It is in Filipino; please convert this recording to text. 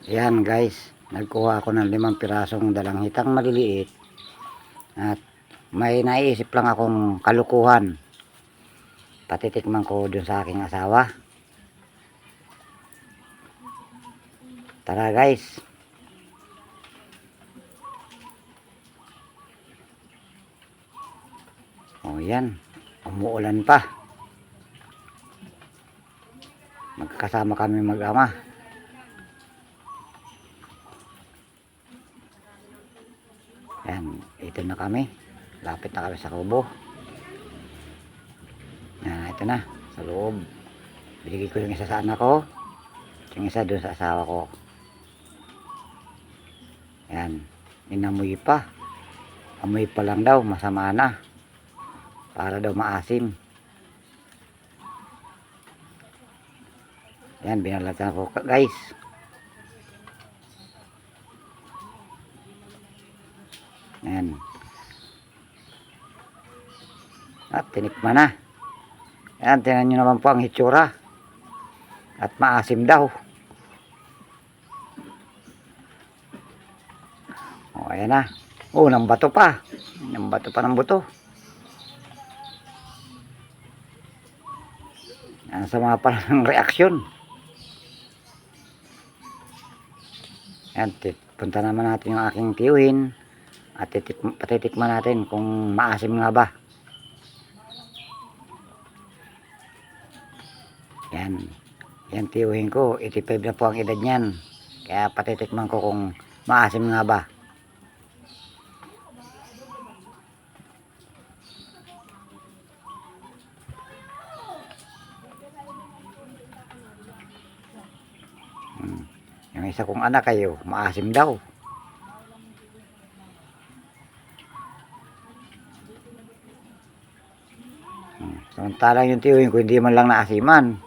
Ayan guys, nagkuha ako ng 5 pirasong dalanghitang maliliit at may naisip lang akong kalukuhan. Patitikman ko dun sa aking asawa. Tara guys. O yan, umuulan pa. Magkasama kami mag-ama. Yan, ito na kami. Lapit na kami sa kubo. Yan, ito na, sa loob. Binigay ko yung isa sa anak ko. Yung isa doon sa asawa ko. Yan, inamoy pa. Amoy pa lang daw, masama na. Para daw maasim. Yan, binalatan ko guys. Yan. At tinikman na. Yan, tingnan nyo naman po ang hitsura. At maasim daw. O, ayan na. O, ng bato pa. Ng bato pa ng buto. Yan, sa mga pala ng reaksyon. Yan, punta naman natin yung aking tiyuhin. At patitikman natin kung maasim nga ba. Yan. Yan tiyuhin ko. 85 na po ang edad niyan. Kaya patitikman ko kung maasim nga ba. Yung isa kong anak kayo, maasim daw. Samantalang yung tiyuhin ko, hindi man lang naasiman.